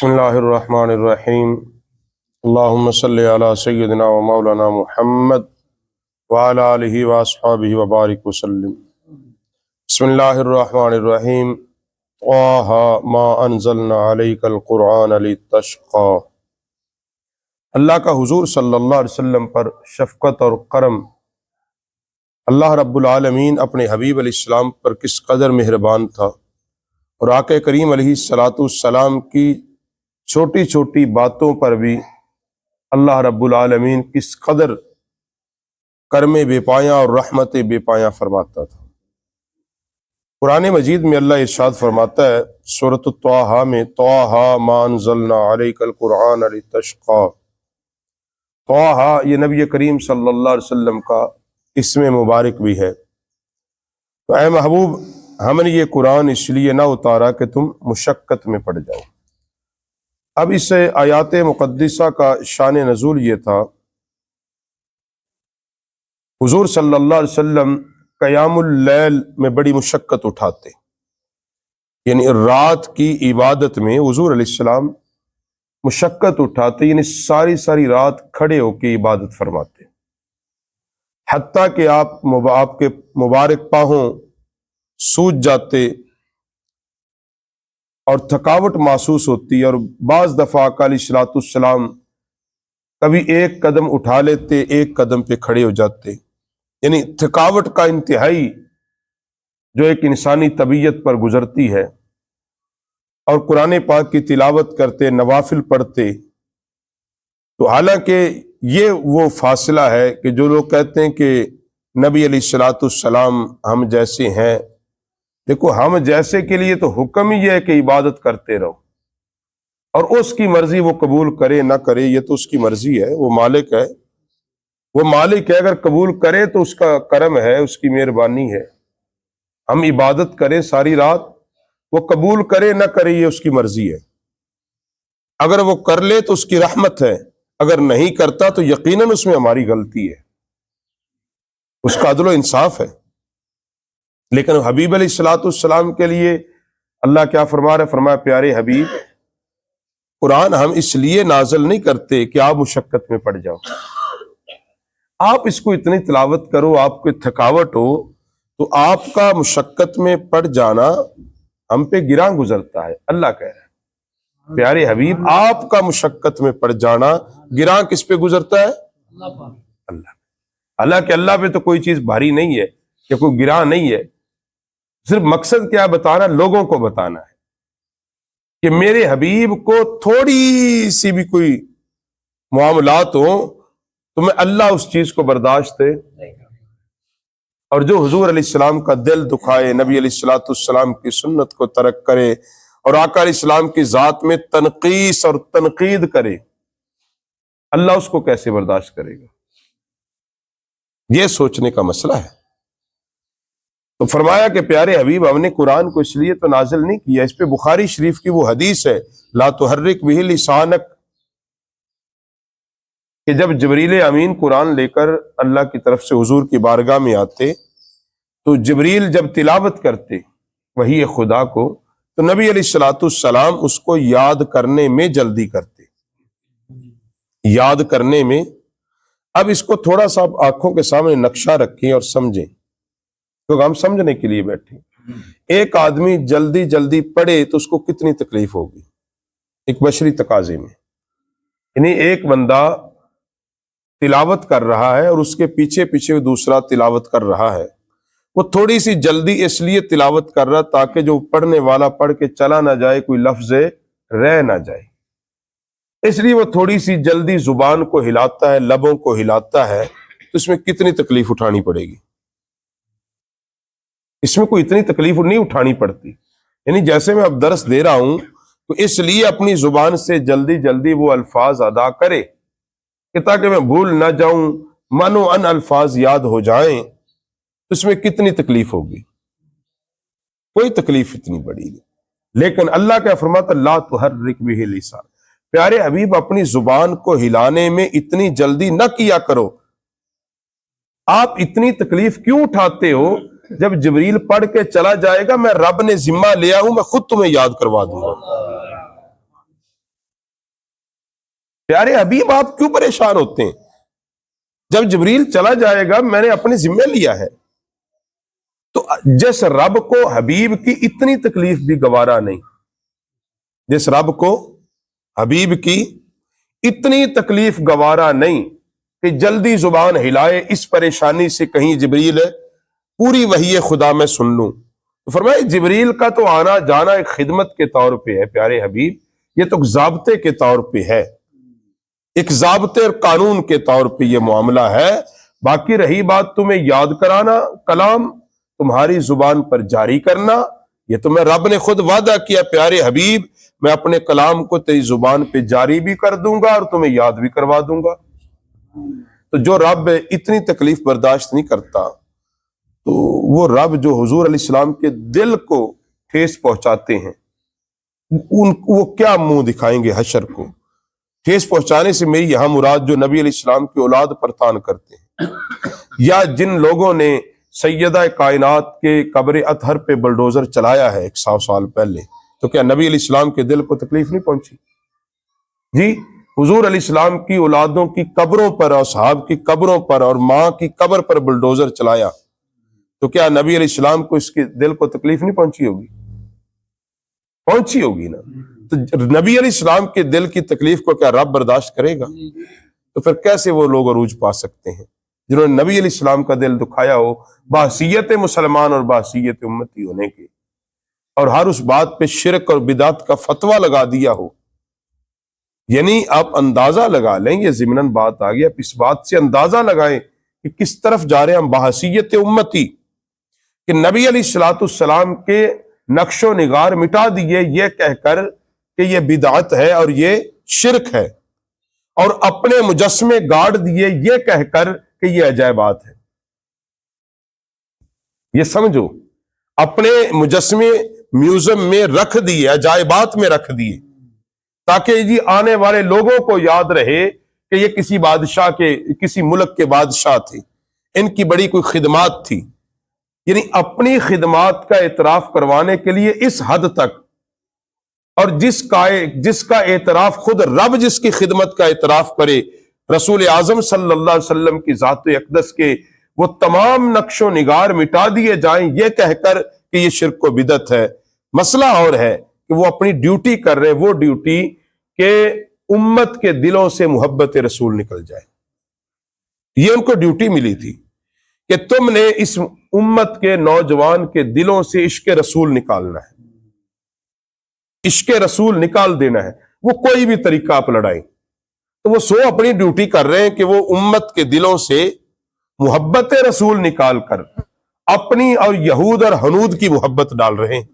بسم اللہ الرحمن الرحیم اللہم صلی علی سیدنا و مولانا محمد وعلی آلہ واصحابہ وبارک وسلم۔ بسم اللہ الرحمن الرحیم طٰہٰ ما انزلنا علیک القرآن لتشقی۔ اللہ کا حضور صلی اللہ علیہ وسلم پر شفقت اور کرم۔ اللہ رب العالمین اپنے حبیب علیہ السلام پر کس قدر مہربان تھا، اور آقا کریم علیہ السلام کی چھوٹی چھوٹی باتوں پر بھی اللہ رب العالمین کس قدر کرم بے پایاں اور رحمت بے پایاں فرماتا تھا۔ قرآن مجید میں اللہ ارشاد فرماتا ہے سورۃ طٰہٰ میں، طٰہٰ ما انزلنا علیک القرآن لتشقی۔ طٰہٰ یہ نبی کریم صلی اللہ علیہ وسلم کا اسم مبارک بھی ہے۔ تو اے محبوب، ہم نے یہ قرآن اس لیے نہ اتارا کہ تم مشقت میں پڑ جاؤ۔ اب اس آیات مقدسہ کا شان نزول یہ تھا، حضور صلی اللہ علیہ وسلم قیام اللیل میں بڑی مشقت اٹھاتے، یعنی رات کی عبادت میں حضور علیہ السلام مشقت اٹھاتے، یعنی ساری رات کھڑے ہو کے عبادت فرماتے، حتیٰ کہ آپ کے مبارک پاؤں سوج جاتے اور تھکاوٹ محسوس ہوتی، اور بعض دفعہ آقا علیہ الصلوۃ والسلام کبھی ایک قدم اٹھا لیتے، ایک قدم پہ کھڑے ہو جاتے، یعنی تھکاوٹ کا انتہائی جو ایک انسانی طبیعت پر گزرتی ہے، اور قرآن پاک کی تلاوت کرتے، نوافل پڑھتے۔ تو حالانکہ یہ وہ فاصلہ ہے کہ جو لوگ کہتے ہیں کہ نبی علیہ الصلوۃ والسلام ہم جیسے ہیں، دیکھو ہم جیسے کے لیے تو حکم ہی ہے کہ عبادت کرتے رہو، اور اس کی مرضی وہ قبول کرے نہ کرے، یہ تو اس کی مرضی ہے، وہ مالک ہے، اگر قبول کرے تو اس کا کرم ہے، اس کی مہربانی ہے۔ ہم عبادت کریں ساری رات، وہ قبول کرے نہ کرے یہ اس کی مرضی ہے، اگر وہ کر لے تو اس کی رحمت ہے، اگر نہیں کرتا تو یقیناً اس میں ہماری غلطی ہے، اس کا عدل و انصاف ہے۔ لیکن حبیب علیہ الصلوۃ والسلام کے لیے اللہ کیا فرما رہا ہے؟ فرمایا پیارے حبیب، قرآن ہم اس لیے نازل نہیں کرتے کہ آپ مشقت میں پڑ جاؤ، آپ اس کو اتنی تلاوت کرو، آپ کو تھکاوٹ ہو تو آپ کا مشقت میں پڑ جانا ہم پہ گراں گزرتا ہے۔ اللہ کہہ رہا ہے پیارے حبیب، آپ کا مشقت میں پڑ جانا گراں کس پہ گزرتا ہے؟ اللہ۔ حالانکہ اللہ پہ تو کوئی چیز بھاری نہیں ہے کہ کوئی گراں نہیں ہے، صرف مقصد کیا بتانا؟ لوگوں کو بتانا ہے کہ میرے حبیب کو تھوڑی سی بھی کوئی معاملات ہو تو میں اللہ اس چیز کو برداشت ہے، اور جو حضور علیہ السلام کا دل دکھائے، نبی علیہ الصلوۃ والسلام کی سنت کو ترک کرے، اور آقا علیہ السلام کی ذات میں تنقیص اور تنقید کرے، اللہ اس کو کیسے برداشت کرے گا؟ یہ سوچنے کا مسئلہ ہے۔ تو فرمایا کہ پیارے حبیب، ہم نے قرآن کو اس لیے تو نازل نہیں کیا، اس پہ بخاری شریف کی وہ حدیث ہے لا تحرک بہ لسانک، کہ جب جبریل امین قرآن لے کر اللہ کی طرف سے حضور کی بارگاہ میں آتے تو جبریل جب تلاوت کرتے وحی خدا کو، تو نبی علیہ الصلوۃ والسلام اس کو یاد کرنے میں جلدی کرتے، یاد کرنے میں۔ اب اس کو تھوڑا سا آپ آنکھوں کے سامنے نقشہ رکھیں اور سمجھیں، کیونکہ ہم سمجھنے کے لیے بیٹھے۔ ایک آدمی جلدی جلدی پڑھے تو اس کو کتنی تکلیف ہوگی ایک بشری تقاضے میں، یعنی ایک بندہ تلاوت کر رہا ہے اور اس کے پیچھے پیچھے دوسرا تلاوت کر رہا ہے، وہ تھوڑی سی جلدی اس لیے تلاوت کر رہا تاکہ جو پڑھنے والا پڑھ کے چلا نہ جائے، کوئی لفظ رہ نہ جائے، اس لیے وہ تھوڑی سی جلدی زبان کو ہلاتا ہے، لبوں کو ہلاتا ہے، تو اس میں کتنی تکلیف اٹھانی پڑے گی؟ اس میں کوئی اتنی تکلیف نہیں اٹھانی پڑتی، یعنی جیسے میں اب درس دے رہا ہوں تو اس لیے اپنی زبان سے جلدی جلدی وہ الفاظ ادا کرے کہ تاکہ میں بھول نہ جاؤں، منو ان الفاظ یاد ہو جائیں، تو اس میں کتنی تکلیف ہوگی؟ کوئی تکلیف اتنی بڑی نہیں۔ لیکن اللہ کیا فرماتا؟ لا تحرک بہ لسانک، پیارے حبیب اپنی زبان کو ہلانے میں اتنی جلدی نہ کیا کرو۔ آپ اتنی تکلیف کیوں اٹھاتے ہو؟ جب جبریل پڑھ کے چلا جائے گا، میں رب نے ذمہ لیا ہوں، میں خود تمہیں یاد کروا دوں گا۔ پیارے حبیب آپ کیوں پریشان ہوتے ہیں؟ جب جبریل چلا جائے گا میں نے اپنے ذمہ لیا ہے۔ تو جس رب کو حبیب کی اتنی تکلیف بھی گوارا نہیں، جس رب کو حبیب کی اتنی تکلیف گوارا نہیں کہ جلدی زبان ہلائے اس پریشانی سے کہیں جبریل پوری وحی خدا میں سن لوں، تو فرمائے جبریل کا تو آنا جانا ایک خدمت کے طور پہ ہے پیارے حبیب، یہ تو ضابطے کے طور پہ ہے، ایک ضابطے اور قانون کے طور پہ یہ معاملہ ہے۔ باقی رہی بات تمہیں یاد کرانا، کلام تمہاری زبان پر جاری کرنا، یہ تمہیں رب نے خود وعدہ کیا پیارے حبیب میں اپنے کلام کو تیری زبان پہ جاری بھی کر دوں گا اور تمہیں یاد بھی کروا دوں گا۔ تو جو رب اتنی تکلیف برداشت نہیں کرتا تو وہ رب جو حضور علیہ السلام کے دل کو ٹھیس پہنچاتے ہیں وہ کیا منہ دکھائیں گے حشر کو؟ ٹھیس پہنچانے سے میری یہاں مراد جو نبی علیہ السلام کی اولاد پر تان کرتے ہیں، یا جن لوگوں نے سیدہ کائنات کے قبر اطہر پہ بلڈوزر چلایا ہے 100 سال پہلے، تو کیا نبی علیہ السلام کے دل کو تکلیف نہیں پہنچی؟ جی حضور علیہ السلام کی اولادوں کی قبروں پر اور صحاب کی قبروں پر اور ماں کی قبر پر بلڈوزر چلایا، تو کیا نبی علیہ السلام کو اس کے دل کو تکلیف نہیں پہنچی ہوگی؟ پہنچی ہوگی نا۔ تو نبی علیہ السلام کے دل کی تکلیف کو کیا رب برداشت کرے گا؟ تو پھر کیسے وہ لوگ عروج پا سکتے ہیں جنہوں نے نبی علیہ السلام کا دل دکھایا ہو بحیثیت مسلمان اور بحیثیت امتی ہونے کے، اور ہر اس بات پہ شرک اور بدعت کا فتویٰ لگا دیا ہو؟ یعنی آپ اندازہ لگا لیں، یہ ضمناً بات آ گئی، آپ اس بات سے اندازہ لگائیں کہ کس طرف جا رہے ہیں ہم بحیثیت امتی، کہ نبی علیہ السلام کے نقش و نگار مٹا دیے یہ کہہ کر کہ یہ بدعت ہے اور یہ شرک ہے، اور اپنے مجسمے گاڑ دیے یہ کہہ کر کہ یہ عجائبات ہے۔ یہ سمجھو، اپنے مجسمے میوزیم میں رکھ دیے، عجائبات میں رکھ دیے، تاکہ جی آنے والے لوگوں کو یاد رہے کہ یہ کسی بادشاہ کے، کسی ملک کے بادشاہ تھے، ان کی بڑی کوئی خدمات تھی۔ یعنی اپنی خدمات کا اعتراف کروانے کے لیے اس حد تک، اور جس کا اعتراف خود رب جس کی خدمت کا اعتراف کرے، رسول اعظم صلی اللہ علیہ وسلم کی ذات اقدس کے وہ تمام نقش و نگار مٹا دیے جائیں یہ کہہ کر کہ یہ شرک و بدعت ہے۔ مسئلہ اور ہے کہ وہ اپنی ڈیوٹی کر رہے، وہ ڈیوٹی کہ امت کے دلوں سے محبت رسول نکل جائے، یہ ان کو ڈیوٹی ملی تھی کہ تم نے اس امت کے نوجوان کے دلوں سے عشق رسول نکالنا ہے، عشق رسول نکال دینا ہے، وہ کوئی بھی طریقہ آپ لڑائیں۔ تو وہ اپنی ڈیوٹی کر رہے ہیں کہ وہ امت کے دلوں سے محبت رسول نکال کر اپنی اور یہود اور ہنود کی محبت ڈال رہے ہیں۔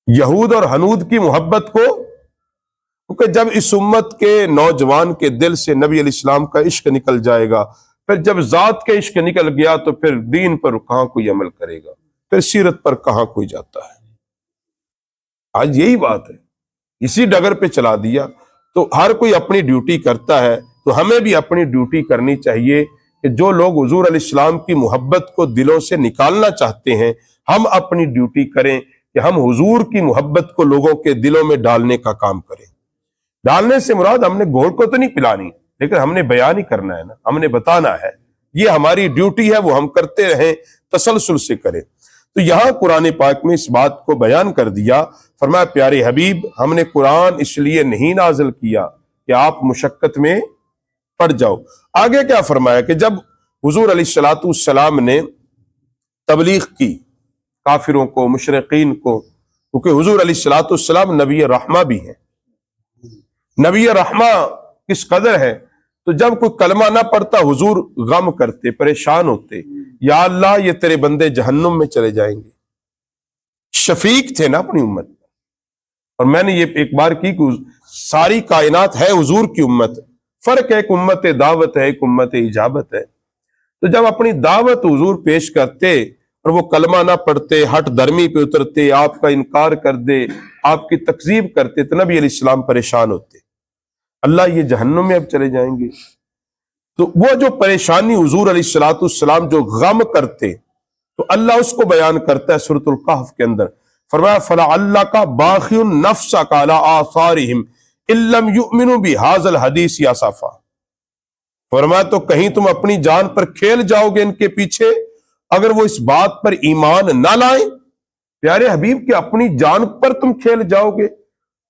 یہود اور ہنود کی محبت کو، کیونکہ جب اس امت کے نوجوان کے دل سے نبی علیہ السلام کا عشق نکل جائے گا، پھر جب ذات کے عشق نکل گیا تو پھر دین پر کہاں کوئی عمل کرے گا، پھر سیرت پر کہاں کوئی جاتا ہے۔ آج یہی بات ہے، اسی ڈگر پہ چلا دیا۔ تو ہر کوئی اپنی ڈیوٹی کرتا ہے، تو ہمیں بھی اپنی ڈیوٹی کرنی چاہیے کہ جو لوگ حضور علیہ السلام کی محبت کو دلوں سے نکالنا چاہتے ہیں، ہم اپنی ڈیوٹی کریں کہ ہم حضور کی محبت کو لوگوں کے دلوں میں ڈالنے کا کام کریں۔ ڈالنے سے مراد ہم نے گھول کو تو نہیں پلانی، لیکن ہم نے بیان ہی کرنا ہے نا، ہم نے بتانا ہے، یہ ہماری ڈیوٹی ہے، وہ ہم کرتے رہیں، تسلسل سے کریں۔ تو یہاں قرآن پاک میں اس بات کو بیان کر دیا، فرمایا پیارے حبیب ہم نے قرآن اس لیے نہیں نازل کیا کہ آپ مشقت میں پڑ جاؤ۔ آگے کیا فرمایا کہ جب حضور علیہ السلام نے تبلیغ کی کافروں کو، مشرقین کو، کیونکہ حضور علیہ السلام نبی رحمہ بھی ہیں، نبی رحمہ کس قدر ہے، تو جب کوئی کلمہ نہ پڑھتا حضور غم کرتے، پریشان ہوتے، یا اللہ یہ تیرے بندے جہنم میں چلے جائیں گے۔ شفیق تھے نا اپنی امت، اور میں نے یہ ایک بار کی کہ ساری کائنات ہے حضور کی امت، فرق ہے ایک امت دعوت ہے، ایک امت اجابت ہے۔ تو جب اپنی دعوت حضور پیش کرتے اور وہ کلمہ نہ پڑھتے، ہٹ درمی پہ اترتے، آپ کا انکار کر دے، آپ کی تکذیب کرتے، تو نبی علیہ السلام پریشان ہوتے، اللہ یہ جہنم میں اب چلے جائیں گے۔ تو وہ جو پریشانی حضور علیہ السلام جو غم کرتے، تو اللہ اس کو بیان کرتا ہے سورۃ الکہف کے اندر، فرمایا فَلَعَلَّكَ بَاخِعٌ نَفْسَكَ عَلَىٰ آثَارِهِمْ اِلَّمْ يُؤْمِنُوا بِهَذَا الْحَدِيثِ أَسَفًا، فرمایا تو کہیں تم اپنی جان پر کھیل جاؤ گے ان کے پیچھے اگر وہ اس بات پر ایمان نہ لائیں۔ پیارے حبیب کہ اپنی جان پر تم کھیل جاؤ گے،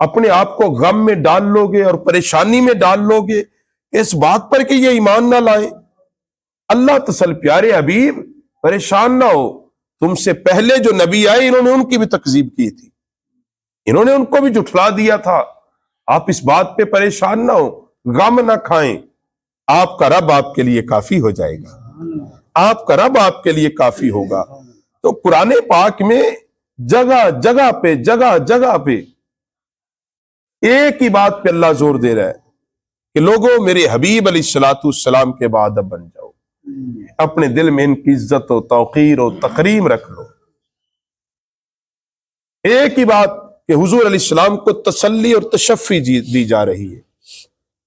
اپنے آپ کو غم میں ڈال لو گے اور پریشانی میں ڈال لو گے اس بات پر کہ یہ ایمان نہ لائیں۔ اللہ تسل پیارے حبیب پریشان نہ ہو، تم سے پہلے جو نبی آئے انہوں نے ان کی بھی تکذیب کی تھی، انہوں نے ان کو بھی جھٹلا دیا تھا، آپ اس بات پہ پریشان نہ ہو، غم نہ کھائیں، آپ کا رب آپ کے لیے کافی ہو جائے گا، آپ کا رب آپ کے لیے کافی ہوگا۔ تو قرآن پاک میں جگہ جگہ پہ ایک ہی بات پہ اللہ زور دے رہا ہے کہ لوگوں میرے حبیب علیہ السلام کے بعد اب بن جاؤ، اپنے دل میں ان کی عزت و توقیر و تکریم رکھ لو۔ ایک ہی بات کہ حضور علیہ السلام کو تسلی اور تشفی دی جا رہی ہے،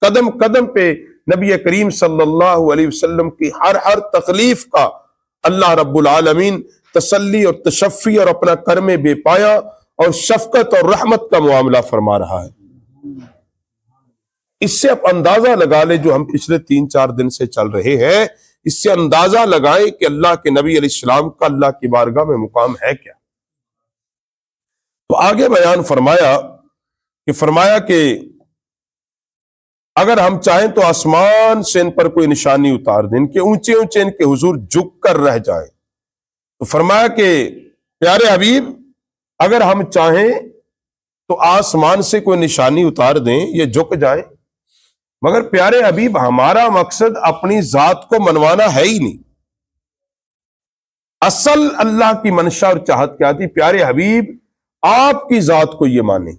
قدم قدم پہ نبی کریم صلی اللہ علیہ وسلم کی ہر تکلیف کا اللہ رب العالمین تسلی اور تشفی اور اپنا کرم بے پایا اور شفقت اور رحمت کا معاملہ فرما رہا ہے۔ اس سے آپ اندازہ لگا لیں، جو ہم پچھلے 3-4 دن سے چل رہے ہیں، اس سے اندازہ لگائیں کہ اللہ کے نبی علیہ السلام کا اللہ کی بارگاہ میں مقام ہے کیا۔ تو آگے بیان فرمایا کہ اگر ہم چاہیں تو آسمان سے ان پر کوئی نشانی اتار دیں، ان کے اونچے اونچے ان کے حضور جھک کر رہ جائیں۔ تو فرمایا کہ پیارے حبیب اگر ہم چاہیں تو آسمان سے کوئی نشانی اتار دیں، یہ جھک جائیں، مگر پیارے حبیب ہمارا مقصد اپنی ذات کو منوانا ہے ہی نہیں۔ اصل اللہ کی منشا اور چاہت کیا تھی؟ پیارے حبیب آپ کی ذات کو یہ مانیں،